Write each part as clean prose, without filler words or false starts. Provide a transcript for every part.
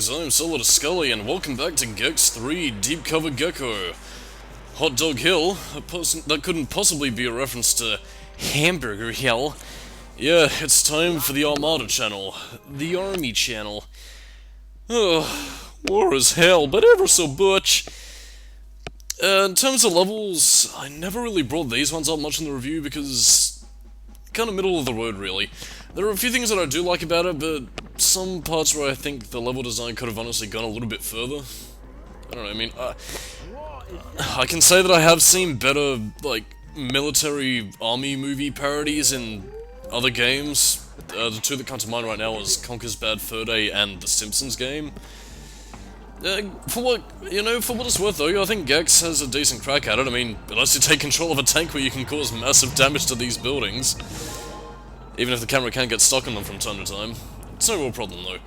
Greetings, I'm Solidus-Skully, and welcome back to Gex 3 Deep Cover Gecko. Hot Dog Hill? That couldn't possibly be a reference to Hamburger Hill. Yeah, it's time for the Armada channel. The Army channel. Oh, war is hell, but ever so butch. In terms of levels, I never really brought these ones up much in the review because... kind of middle of the road, really. There are a few things that I do like about it, but some parts where I think the level design could have honestly gone a little bit further. I don't know, I mean, I can say that I have seen better, like, military army movie parodies in other games. The two that come to mind right now is Conker's Bad Fur Day and The Simpsons game. For what it's worth though, I think Gex has a decent crack at it. I mean, unless you take control of a tank where you can cause massive damage to these buildings. Even if the camera can get stuck on them from time to time. It's no real problem though.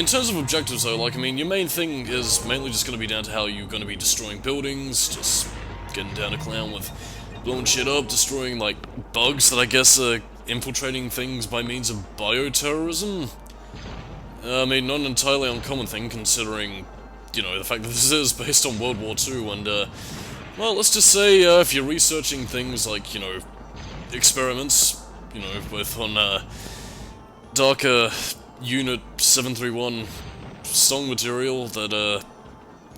In terms of objectives though, like, I mean, your main thing is mainly just going to be down to how you're going to be destroying buildings, just getting down to clown with blowing shit up, destroying, like, bugs that I guess are infiltrating things by means of bioterrorism. I mean, not an entirely uncommon thing, considering, you know, the fact that this is based on World War II, and, well, let's just say, if you're researching things like, you know, experiments, you know, both on, darker Unit 731 song material that,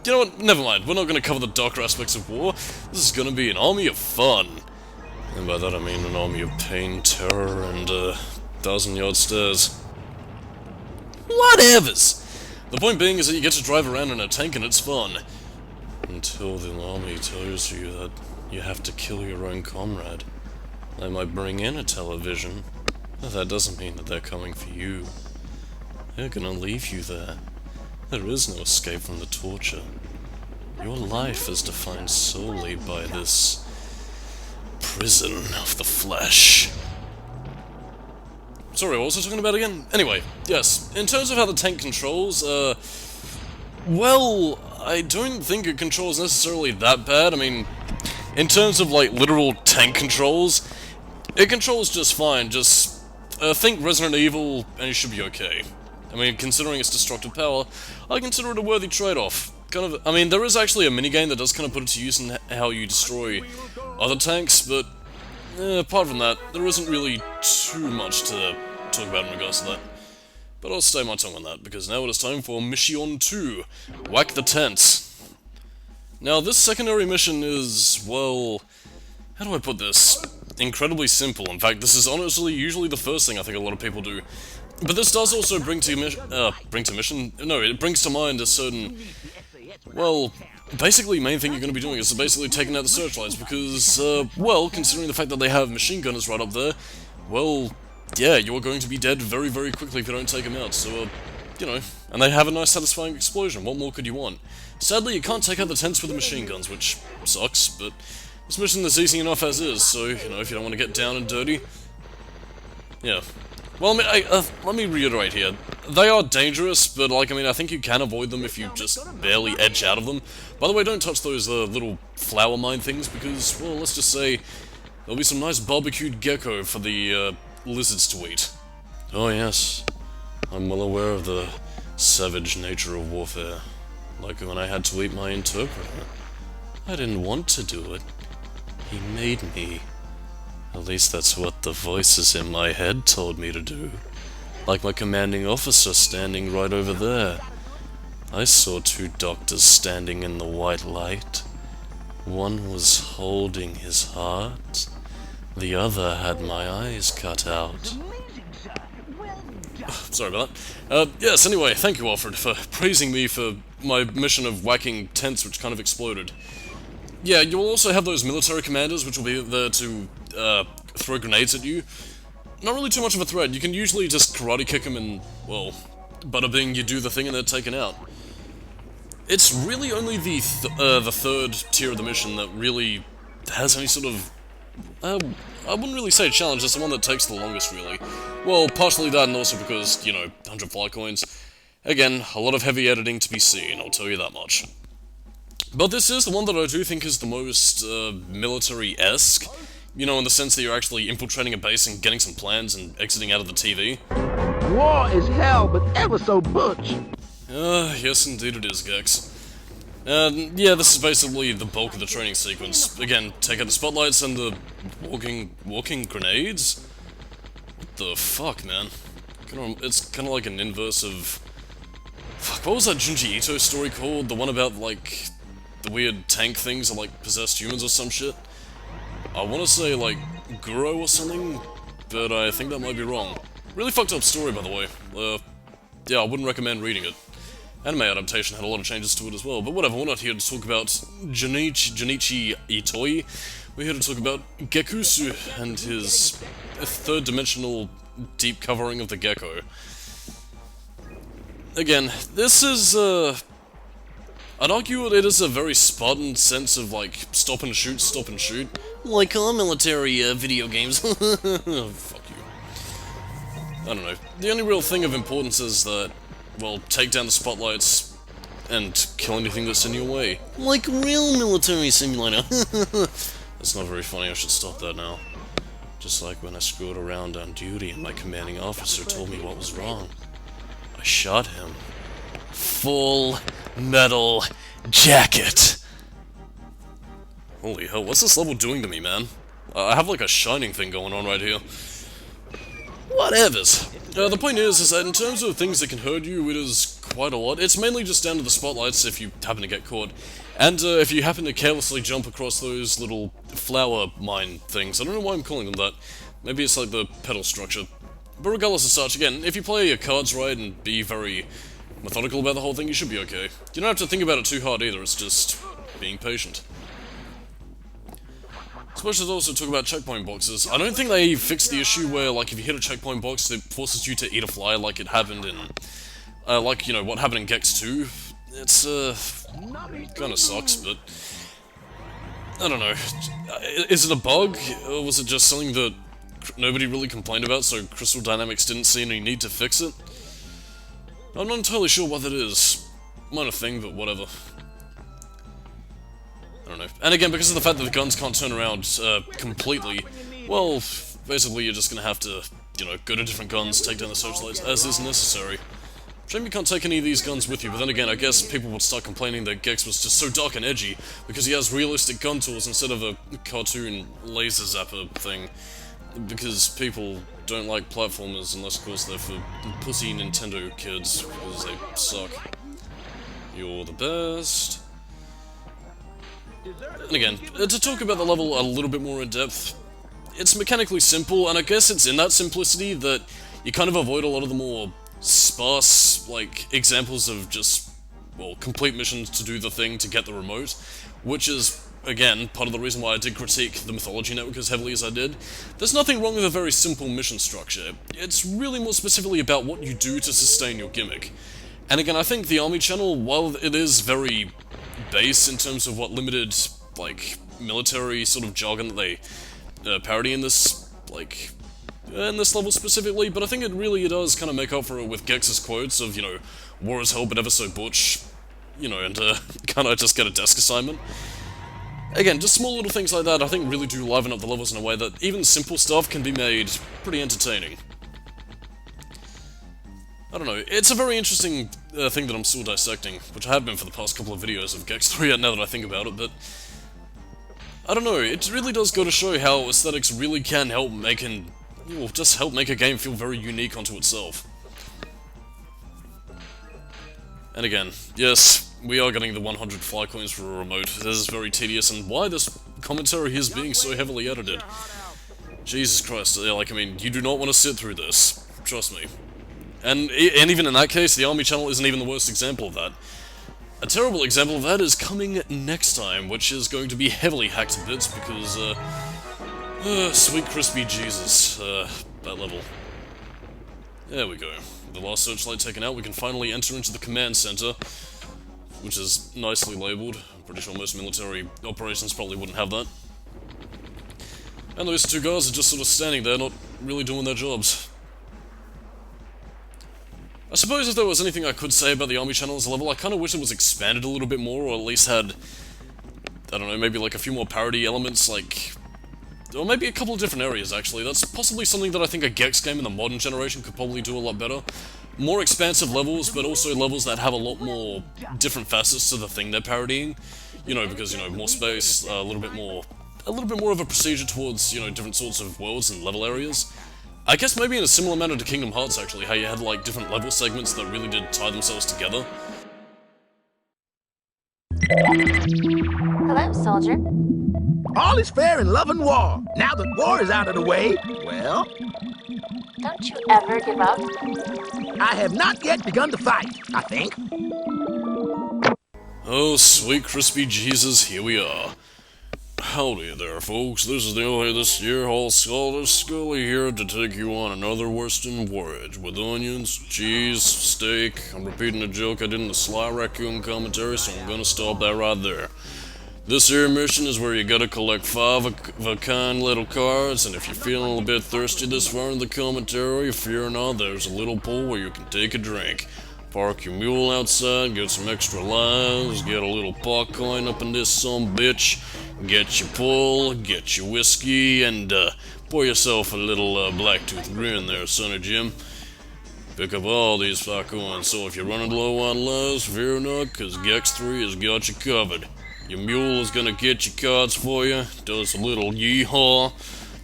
you know what, never mind, we're not gonna cover the darker aspects of war. This is gonna be an army of fun. And by that I mean an army of pain, terror, and, 1,000-yard stares. Whatevers! The point being is that you get to drive around in a tank and it's fun. Until the army tells you that you have to kill your own comrade. They might bring in a television, but that doesn't mean that they're coming for you. They're gonna leave you there. There is no escape from the torture. Your life is defined solely by this prison of the flesh. Sorry, what was I talking about again? Anyway, yes, in terms of how the tank controls, well, I don't think it controls necessarily that bad. I mean, in terms of, like, literal tank controls, it controls just fine. Just, think Resident Evil, and you should be okay. I mean, considering its destructive power, I consider it a worthy trade-off. Kind of, I mean, there is actually a minigame that does kind of put it to use in how you destroy other tanks, but apart from that, there isn't really too much to talk about in regards to that. But I'll stay my tongue on that, because now it is time for Mission 2, Whack the Tents. Now, this secondary mission is, well, how do I put this? Incredibly simple. In fact, this is honestly usually the first thing I think a lot of people do. But this does also bring to mind a certain, well, basically main thing you're going to be doing is basically taking out the searchlights, because, well, considering the fact that they have machine gunners right up there, well, yeah, you're going to be dead very, very quickly if you don't take them out, so, you know, and they have a nice satisfying explosion, what more could you want? Sadly, you can't take out the tents with the machine guns, which sucks, but this mission is easy enough as is, so, you know, if you don't want to get down and dirty, yeah. Well, I mean, let me reiterate here. They are dangerous, but, like, I mean, I think you can avoid them if you just barely edge out of them. By the way, don't touch those, little flower mine things, because, well, let's just say there'll be some nice barbecued gecko for the, lizards to eat. Oh, yes. I'm well aware of the savage nature of warfare. Like when I had to eat my interpreter. I didn't want to do it. He made me. At least that's what the voices in my head told me to do. Like my commanding officer standing right over there. I saw two doctors standing in the white light. One was holding his heart. The other had my eyes cut out. Sorry about that. Yes, anyway, thank you, Alfred, for praising me for my mission of whacking tents which kind of exploded. Yeah, you will also have those military commanders which will be there to, throw grenades at you. Not really too much of a threat. You can usually just karate kick them and, well, bada bing, you do the thing and they're taken out. It's really only the third tier of the mission that really has any sort of, I wouldn't really say a challenge, it's the one that takes the longest, really. Well, partially that and also because, you know, 100 flight coins. Again, a lot of heavy editing to be seen, I'll tell you that much. But this is the one that I do think is the most, military-esque. You know, in the sense that you're actually infiltrating a base and getting some plans and exiting out of the TV. War is hell, but ever so butch. Yes indeed it is, Gex. Yeah, this is basically the bulk of the training sequence. Again, take out the spotlights and the walking grenades? What the fuck, man? It's kinda like an inverse of... Fuck, what was that Junji Ito story called? The one about, like, the weird tank things are, like, possessed humans or some shit? I wanna say, like, Guro or something, but I think that might be wrong. Really fucked up story, by the way. Yeah, I wouldn't recommend reading it. Anime adaptation had a lot of changes to it as well, but whatever, we're not here to talk about Junichi Itoi. We're here to talk about Gekusu and his third-dimensional deep covering of the Gecko. Again, this is, I'd argue it is a very Spartan sense of, like, stop and shoot. Like all military, video games. Oh, fuck you. I don't know. The only real thing of importance is that, well, take down the spotlights and kill anything that's in your way. Like real military simulator. That's not very funny, I should stop that now. Just like when I screwed around on duty and my commanding officer told me what was wrong. I shot him. Full metal jacket. Holy hell, what's this level doing to me, man? I have like a shining thing going on right here. Whatevers. The point is that in terms of things that can hurt you, it is quite a lot. It's mainly just down to the spotlights if you happen to get caught. And if you happen to carelessly jump across those little flower mine things. I don't know why I'm calling them that. Maybe it's like the pedal structure. But regardless of such, again, if you play your cards right and be very methodical about the whole thing, you should be okay. You don't have to think about it too hard either, it's just being patient. Especially also talk about checkpoint boxes. I don't think they fixed the issue where, like, if you hit a checkpoint box, it forces you to eat a fly like it happened in... like, you know, what happened in Gex 2. It's, kinda sucks, but... I don't know. Is it a bug? Or was it just something that nobody really complained about, so Crystal Dynamics didn't see any need to fix it? I'm not entirely sure what that is. Minor thing, but whatever. I don't know. And again, because of the fact that the guns can't turn around completely, well, basically you're just gonna have to, you know, go to different guns, take down the searchlights as is necessary. Shame you can't take any of these guns with you, but then again, I guess people would start complaining that Gex was just so dark and edgy because he has realistic gun tools instead of a cartoon laser zapper thing. Because people don't like platformers unless, of course, they're for pussy Nintendo kids, because they suck. You're the best. And again, to talk about the level a little bit more in depth, it's mechanically simple, and I guess it's in that simplicity that you kind of avoid a lot of the more sparse, like, examples of just, well, complete missions to do the thing to get the remote, which is, again, part of the reason why I did critique the Mythology Network as heavily as I did. There's nothing wrong with a very simple mission structure. It's really more specifically about what you do to sustain your gimmick. And again, I think the Army channel, while it is very base in terms of what limited, like, military sort of jargon that they parody in this, like, in this level specifically, but I think it really does kind of make up for it with Gex's quotes of, you know, war is hell but ever so butch, you know, and kind of just get a desk assignment. Again, just small little things like that I think really do liven up the levels in a way that even simple stuff can be made pretty entertaining. I don't know, it's a very interesting thing that I'm still dissecting, which I have been for the past couple of videos of Gex 3 now that I think about it, but... I don't know, it really does go to show how aesthetics really can help make just help make a game feel very unique onto itself. And again, yes, we are getting the 100 fly coins for a remote. This is very tedious, and why this commentary is being so heavily edited. Jesus Christ, like, I mean, you do not want to sit through this. Trust me. And even in that case, the Army channel isn't even the worst example of that. A terrible example of that is coming next time, which is going to be heavily hacked to bits because, sweet crispy Jesus, that level. There we go. With the last searchlight taken out, we can finally enter into the command center, which is nicely labeled. I'm pretty sure most military operations probably wouldn't have that. And those two guys are just sort of standing there, not really doing their jobs. I suppose if there was anything I could say about the Army channel as a level, I kind of wish it was expanded a little bit more, or at least had, I don't know, maybe like a few more parody elements, like... Or maybe a couple of different areas, actually. That's possibly something that I think a Gex game in the modern generation could probably do a lot better. more expansive levels, but also levels that have a lot more different facets to the thing they're parodying. You know, because, you know, more space, a little bit more of a procedure towards, you know, different sorts of worlds and level areas. I guess maybe in a similar manner to Kingdom Hearts, actually, how you had, like, different level segments that really did tie themselves together. Hello, soldier. All is fair in love and war. Now that war is out of the way, well, Don't you ever give up? I have not yet begun to fight, I think. Oh, sweet crispy Jesus, here we are. Howdy there, folks. This is this year Solidus-Skully here to take you on another western voyage with onions, cheese, steak. I'm repeating a joke I did in the Sly Raccoon commentary, so I'm gonna stop that right there. This here mission is where you gotta collect 5 of a kind little cards, and if you're feeling a bit thirsty this far in the commentary, fear not, there's a little pool where you can take a drink. Park your mule outside, get some extra lives, get a little pot coin up in this bitch, get your pull, get your whiskey, and pour yourself a little blacktooth grin there, Sonny Jim. Pick up all these pot coins, so if you're running low on lives, fear not, cause Gex 3 has got you covered. Your mule is gonna get your cards for you, does a little yeehaw.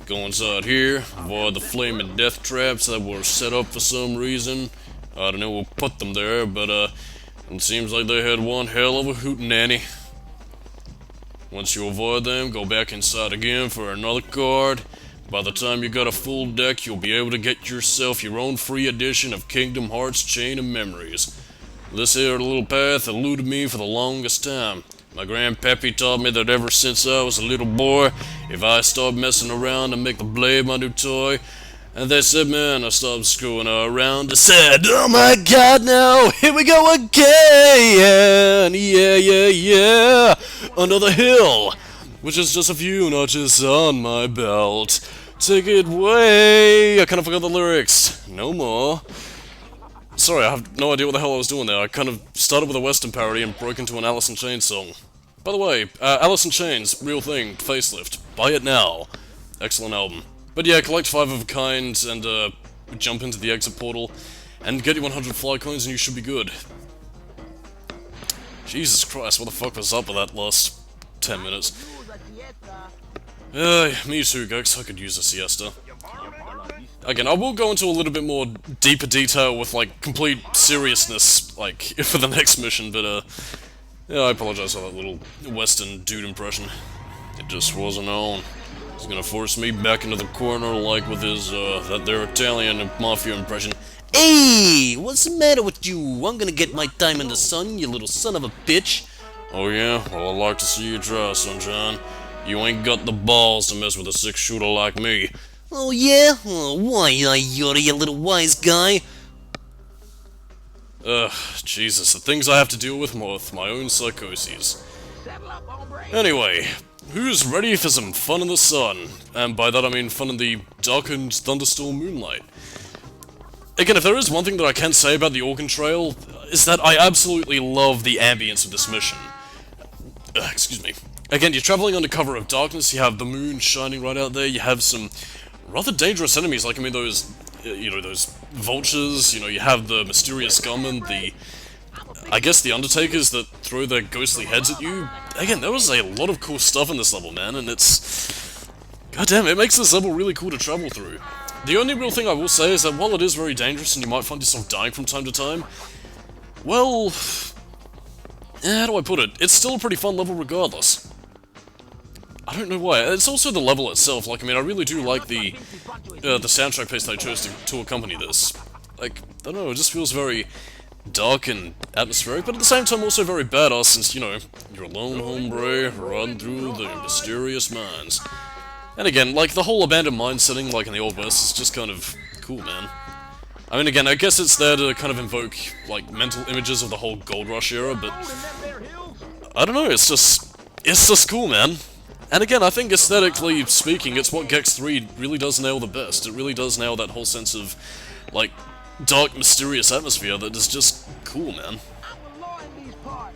Go inside here, avoid the flaming death traps that were set up for some reason. I don't know who put them there, but it seems like they had one hell of a hootenanny. Once you avoid them, go back inside again for another card. By the time you got a full deck, you'll be able to get yourself your own free edition of Kingdom Hearts Chain of Memories. This here little path eluded me for the longest time. My grandpappy taught me that ever since I was a little boy, if I start messing around and make the blade my new toy, and they said, man, I stopped screwing around. I said, oh my god, now, here we go again! Yeah, another hill, which is just a few notches on my belt. Take it away! I kind of forgot the lyrics. No more. Sorry, I have no idea what the hell I was doing there. I kind of started with a western parody and broke into an Alice in Chains song. By the way, Alice in Chains, real thing, facelift. Buy it now. Excellent album. But yeah, collect 5 of a kind and jump into the exit portal and get you 100 fly coins and you should be good. Jesus Christ, what the fuck was up with that last 10 minutes? Me too, Gex. I could use a siesta. Again, I will go into a little bit more deeper detail with, like, complete seriousness, like, for the next mission, but, yeah, I apologize for that little western dude impression. It just wasn't on. He's gonna force me back into the corner, like with his, that there Italian mafia impression. Hey, what's the matter with you? I'm gonna get my time in the sun, you little son of a bitch. Oh yeah? Well, I'd like to see you try, Sunshine. You ain't got the balls to mess with a 6-shooter like me. Oh yeah? Oh, why, you little wise guy? Jesus, the things I have to deal with my own psychoses. Anyway, who's ready for some fun in the sun? And by that I mean fun in the darkened thunderstorm moonlight. Again, if there is one thing that I can say about the Organ Trail, is that I absolutely love the ambience of this mission. Excuse me. Again, you're traveling under cover of darkness, you have the moon shining right out there, you have some rather dangerous enemies, like, I mean, those, you know, those vultures, you know, you have the mysterious gunmen, I guess the undertakers that throw their ghostly heads at you. Again, there was a lot of cool stuff in this level, man, and it's... goddamn, it makes this level really cool to travel through. The only real thing I will say is that while it is very dangerous and you might find yourself dying from time to time, well... how do I put it? It's still a pretty fun level regardless. I don't know why. It's also the level itself. Like, I mean, I really do like the soundtrack piece they chose to accompany this. Like, I don't know, it just feels very dark and atmospheric, but at the same time also very badass since, you know, you're a lone hombre riding through the mysterious mines. And again, like, the whole abandoned mine setting, like in the Old West, is just kind of cool, man. I mean, again, I guess it's there to kind of invoke, like, mental images of the whole Gold Rush era, but... I don't know, it's just cool, man. And again, I think aesthetically speaking, it's what Gex 3 really does nail the best. It really does nail that whole sense of, like, dark, mysterious atmosphere that is just cool, man. I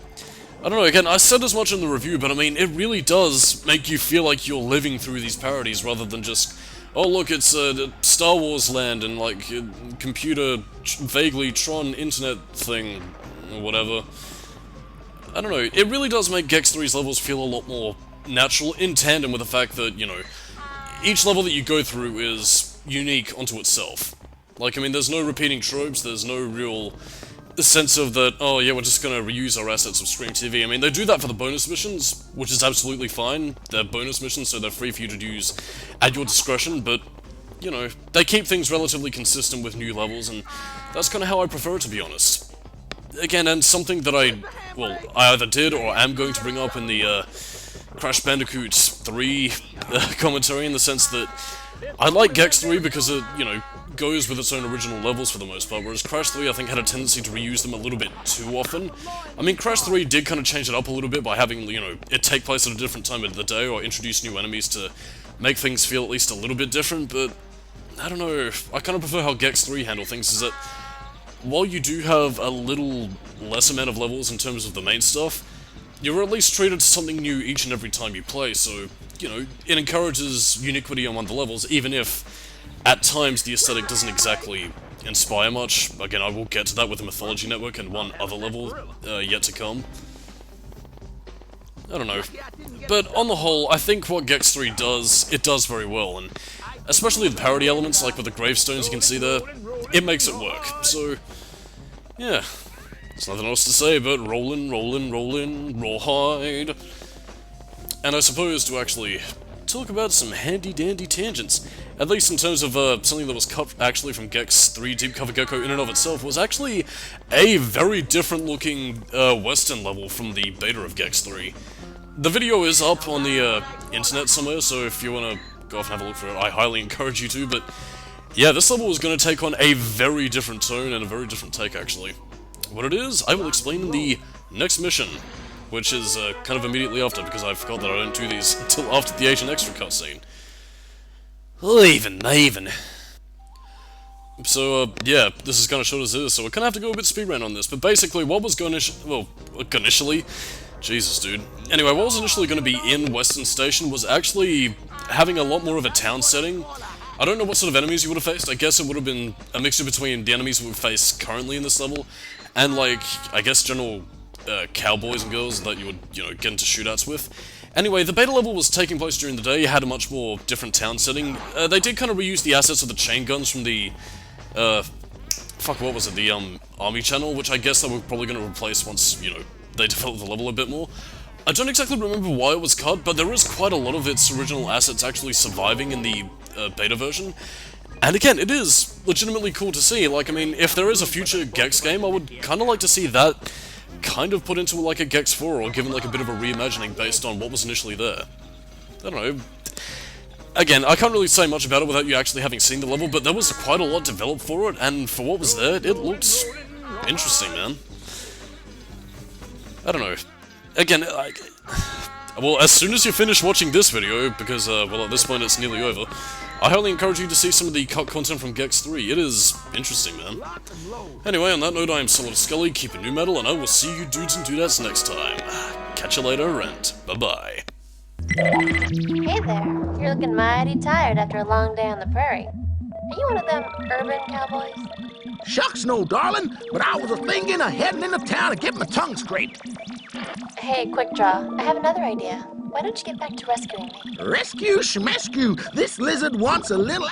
don't know, again, I said as much in the review, but I mean, it really does make you feel like you're living through these parodies rather than just oh look, it's Star Wars land and like computer vaguely Tron internet thing or whatever. I don't know, it really does make Gex 3's levels feel a lot more natural in tandem with the fact that, you know, each level that you go through is unique onto itself. Like, I mean, there's no repeating tropes, there's no real sense of that, oh yeah, we're just gonna reuse our assets of Scream TV. I mean, they do that for the bonus missions, which is absolutely fine. They're bonus missions, so they're free for you to use at your discretion, but, you know, they keep things relatively consistent with new levels, and that's kind of how I prefer it, to be honest. Again, and something that I either did or am going to bring up in the Crash Bandicoot 3 commentary, in the sense that I like Gex 3 because it, you know, goes with its own original levels for the most part, whereas Crash 3 I think had a tendency to reuse them a little bit too often. I mean, Crash 3 did kind of change it up a little bit by having, you know, it take place at a different time of the day or introduce new enemies to make things feel at least a little bit different, but I don't know, I kind of prefer how Gex 3 handle things, is that while you do have a little less amount of levels in terms of the main stuff, you're at least treated to something new each and every time you play, so, you know, it encourages uniquity on one of the levels, even if at times the aesthetic doesn't exactly inspire much. Again, I will get to that with the Mythology Network and one other level yet to come. I don't know. But on the whole, I think what Gex 3 does, it does very well, and especially the parody elements, like with the gravestones you can see there, it makes it work. So, yeah. There's nothing else to say but rollin', rollin', rollin', rawhide. And I suppose to actually talk about some handy-dandy tangents, at least in terms of something that was cut actually from Gex 3 Deep Cover Gecko in and of itself, was actually a very different looking western level from the beta of Gex 3. The video is up on the internet somewhere, so if you want to go off and have a look for it, I highly encourage you to, but yeah, this level is going to take on a very different tone and a very different take actually. What it is, I will explain in the next mission, which is kind of immediately after, because I forgot that I don't do these until after the Asian Extra cutscene. Even. So, yeah, this is kind of short as it is, so we're gonna have to go a bit speedrun on this, but basically what was initially... Jesus, dude. Anyway, what was initially going to be in Western Station was actually having a lot more of a town setting. I don't know what sort of enemies you would have faced. I guess it would have been a mixture between the enemies we face currently in this level, and, like, I guess general cowboys and girls that you would, you know, get into shootouts with. Anyway, the beta level was taking place during the day, you had a much more different town setting. They did kind of reuse the assets of the chain guns from the, what was it, the, Army channel, which I guess they were probably going to replace once, you know, they developed the level a bit more. I don't exactly remember why it was cut, but there is quite a lot of its original assets actually surviving in the beta version. And again, it is legitimately cool to see. Like, I mean, if there is a future Gex game, I would kind of like to see that kind of put into like a Gex 4, or given like a bit of a reimagining based on what was initially there. I don't know. Again, I can't really say much about it without you actually having seen the level, but there was quite a lot developed for it, and for what was there, it looked interesting, man. I don't know. Again, well, as soon as you finish watching this video, because, well, at this point it's nearly over, I highly encourage you to see some of the cut content from Gex 3. It is interesting, man. Anyway, on that note, I am Solidus-Skully, keep it new metal, and I will see you dudes and dudettes next time. Catch you later, and bye-bye. Hey there. You're looking mighty tired after a long day on the prairie. Are you one of them urban cowboys? Shucks no, darling, but I was a-thinking of heading into town to get my tongue scraped. Hey, quick draw. I have another idea. Why don't you get back to rescuing me? Rescue schmescue, this lizard wants a little...